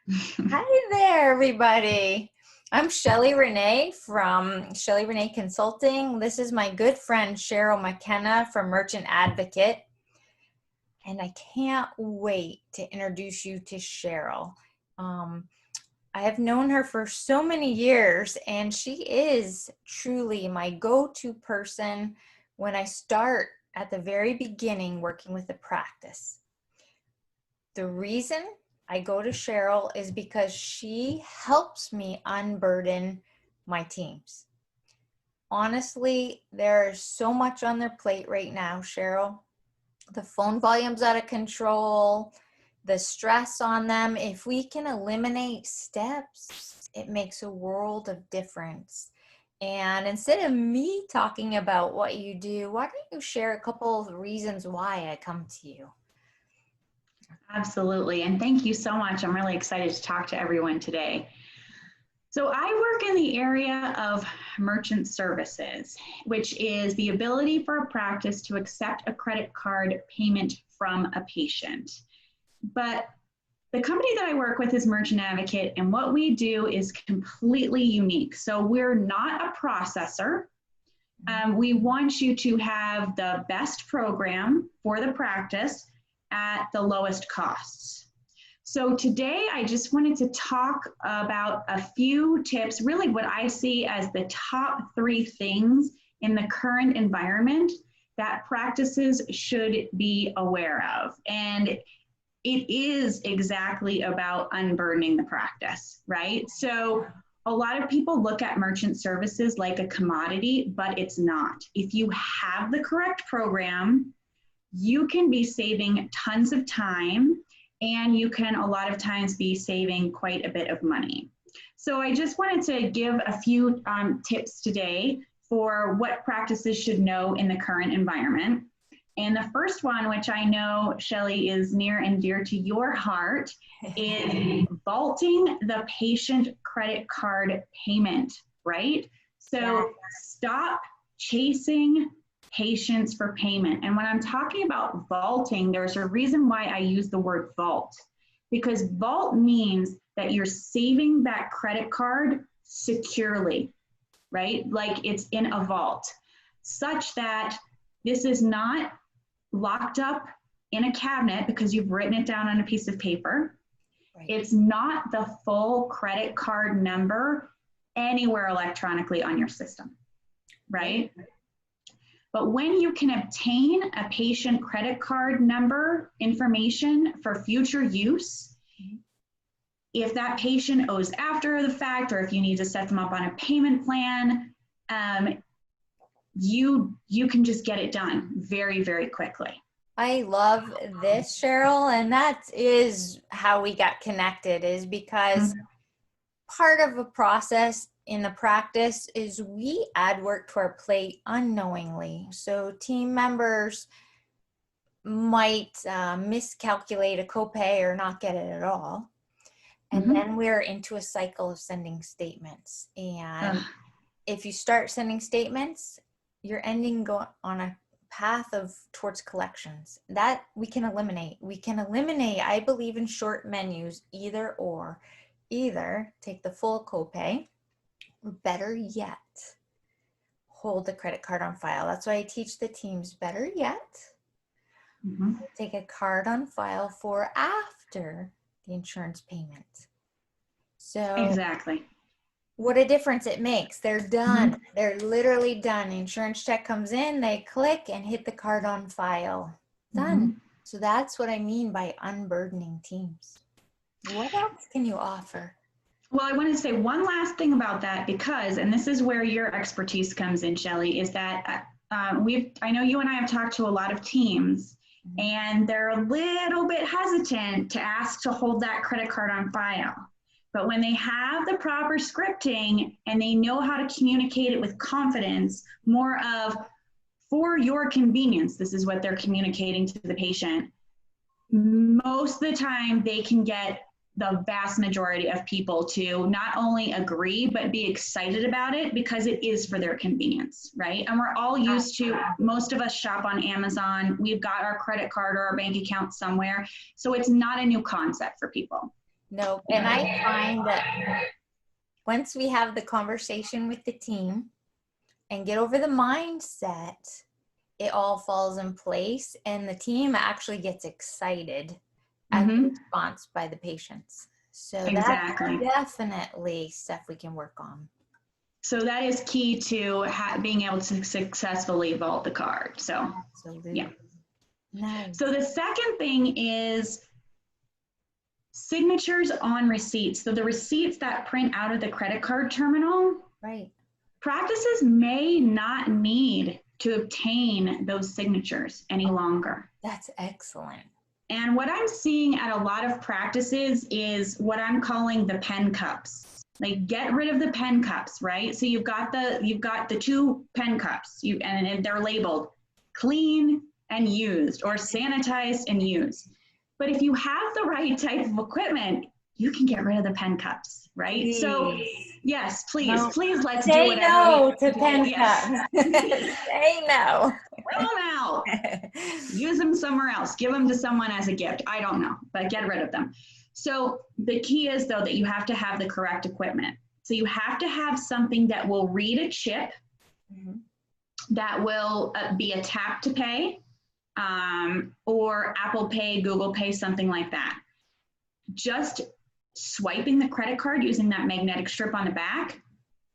Hi there, everybody. I'm Shelly Renee from Shelly Renee Consulting. This is my good friend Cheryl McKenna from Merchant Advocate. And I can't wait to introduce you to Cheryl. I have known her for so many years, and she is truly my go-to person when I start at the very beginning working with the practice. The reason I go to Cheryl is because she helps me unburden my teams. Honestly, there's so much on their plate right now, Cheryl. The phone volume's out of control, the stress on them. If we can eliminate steps, it makes a world of difference. And instead of me talking about what you do, why don't you share a couple of reasons why I come to you? Absolutely. And thank you so much. I'm really excited to talk to everyone today. So I work in the area of merchant services, which is the ability for a practice to accept a credit card payment from a patient. But the company that I work with is Merchant Advocate, and what we do is completely unique. So we're not a processor. We want you to have the best program for the practice at the lowest costs. So today I just wanted to talk about a few tips, really what I see as the top 3 things in the current environment that practices should be aware of. And it is exactly about unburdening the practice, right? So a lot of people look at merchant services like a commodity, but it's not. If you have the correct program, you can be saving tons of time, and you can a lot of times be saving quite a bit of money. So I just wanted to give a few tips today for what practices should know in the current environment. And the first one, which I know, Shelly, is near and dear to your heart, is vaulting the patient credit card payment, right? So stop chasing patients for payment. And when I'm talking about vaulting, there's a reason why I use the word vault, because vault means that you're saving that credit card securely, right? Like it's in a vault, such that this is not locked up in a cabinet because you've written it down on a piece of paper. Right. It's not the full credit card number anywhere electronically on your system, right? But when you can obtain a patient credit card number information for future use, if that patient owes after the fact, or if you need to set them up on a payment plan, you can just get it done very, very quickly. I love this, Cheryl, and that is how we got connected, is because part of a process in the practice is we add work to our plate unknowingly. So team members might miscalculate a copay or not get it at all. And then we're into a cycle of sending statements. And if you start sending statements, you're ending on a path towards collections. That we can eliminate. I believe in short menus, either or. Either take the full copay, or better yet, hold the credit card on file. That's why I teach the teams, better yet, take a card on file for after the insurance payment. So exactly. What a difference it makes. They're done. They're literally done. The insurance check comes in, they click and hit the card on file. Done. So that's what I mean by unburdening teams. What else can you offer? Well, I want to say one last thing about that, because, and this is where your expertise comes in, Shelly, is that I know you and I have talked to a lot of teams, and they're a little bit hesitant to ask to hold that credit card on file. But when they have the proper scripting and they know how to communicate it with confidence, more of, for your convenience, this is what they're communicating to the patient, most of the time they can get the vast majority of people to not only agree, but be excited about it because it is for their convenience, right? And we're all used to, most of us shop on Amazon. We've got our credit card or our bank account somewhere. So it's not a new concept for people. No, and I find that once we have the conversation with the team and get over the mindset, it all falls in place and the team actually gets excited at the response by the patients. So that's Exactly. definitely stuff we can work on. So that is key to being able to successfully vault the card. So, Absolutely. yeah. Nice. So the second thing is signatures on receipts. So the receipts that print out of the credit card terminal, Right. practices may not need to obtain those signatures any longer. That's excellent. And what I'm seeing at a lot of practices is what I'm calling the pen cups. Like, get rid of the pen cups, right? So you've got the two pen cups, and they're labeled clean and used, or sanitized and used. But if you have the right type of equipment, you can get rid of the pen cups, right? Please. So yes, please, No. please, let's Say do whatever. no to pen Yes. cups. Say no. Throw them out. Use them somewhere else. Give them to someone as a gift. I don't know, but get rid of them. So the key is, though, that you have to have the correct equipment. So you have to have something that will read a chip, that will be a tap to pay, or Apple Pay, Google Pay, something like that. Just swiping the credit card using that magnetic strip on the back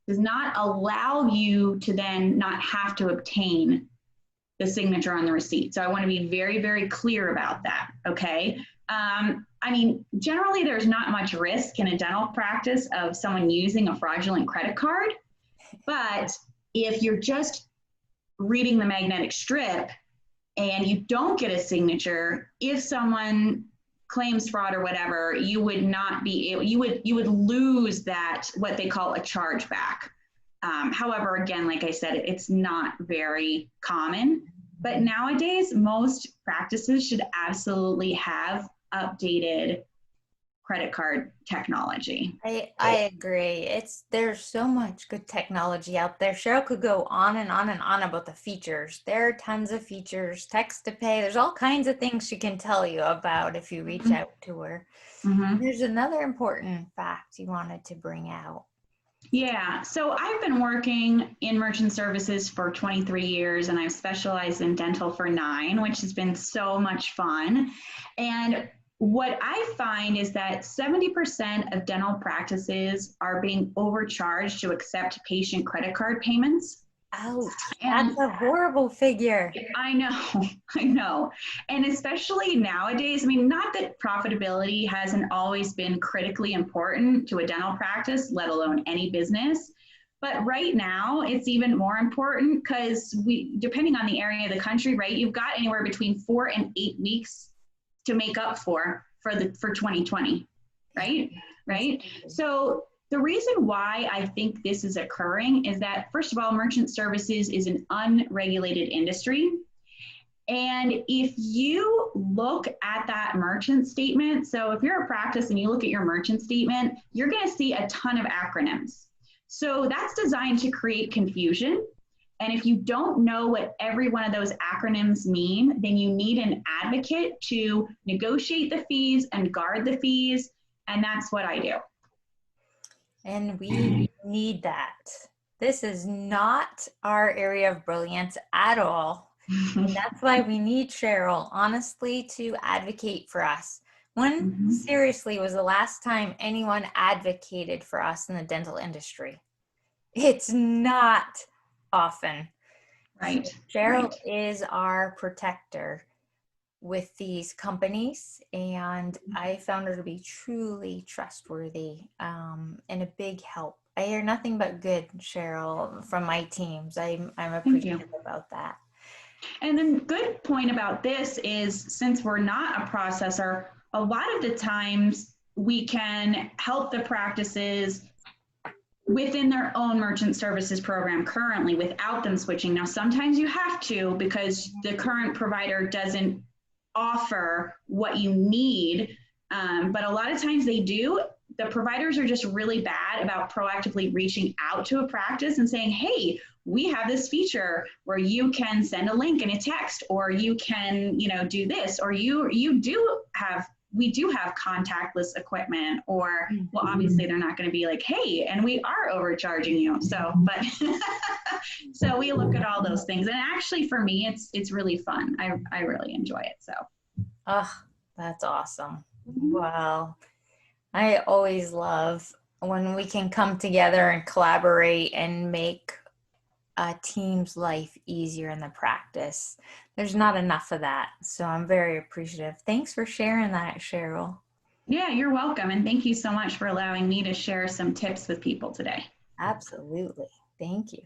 does not allow you to then not have to obtain the signature on the receipt. So I want to be very, very clear about that, okay? I mean, generally there's not much risk in a dental practice of someone using a fraudulent credit card, but if you're just reading the magnetic strip and you don't get a signature, if someone claims fraud or whatever, you would not be able, you would lose that, what they call a chargeback. However, again, like I said, it's not very common, but nowadays most practices should absolutely have updated credit card technology. I agree. There's so much good technology out there. Cheryl could go on and on and on about the features. There are tons of features, text to pay. There's all kinds of things she can tell you about if you reach out to her. There's another important fact you wanted to bring out. Yeah, so I've been working in merchant services for 23 years and I've specialized in dental for 9, which has been so much fun. And what I find is that 70% of dental practices are being overcharged to accept patient credit card payments. Ouch, that's a horrible figure. I know. And especially nowadays, I mean, not that profitability hasn't always been critically important to a dental practice, let alone any business. But right now, it's even more important because depending on the area of the country, right, you've got anywhere between 4 and 8 weeks to make up for 2020, right? So the reason why I think this is occurring is that, first of all, merchant services is an unregulated industry. And if you look at that merchant statement, so if you're a practice and you look at your merchant statement, you're going to see a ton of acronyms. So that's designed to create confusion. And if you don't know what every one of those acronyms mean, then you need an advocate to negotiate the fees and guard the fees. And that's what I do. And we need that. This is not our area of brilliance at all. And that's why we need Cheryl, honestly, to advocate for us. When seriously was the last time anyone advocated for us in the dental industry? It's not often. Right. So Cheryl is our protector with these companies, and I found her to be truly trustworthy and a big help. I hear nothing but good, Cheryl, from my teams. I'm appreciative about that. And then good point about this is, since we're not a processor, a lot of the times we can help the practices within their own merchant services program currently without them switching. Now, sometimes you have to because the current provider doesn't offer what you need, but a lot of times they do. The providers are just really bad about proactively reaching out to a practice and saying, hey, we have this feature where you can send a link in a text, or you can, do this, or you do have we do have contactless equipment, or, well, obviously they're not going to be like, hey, and we are overcharging you. So, but so we look at all those things. And actually for me, it's really fun. I really enjoy it. So. Oh, that's awesome. Well, I always love when we can come together and collaborate and make a team's life easier in the practice. There's not enough of that. So I'm very appreciative. Thanks for sharing that, Cheryl. Yeah, you're welcome. And thank you so much for allowing me to share some tips with people today. Absolutely. Thank you.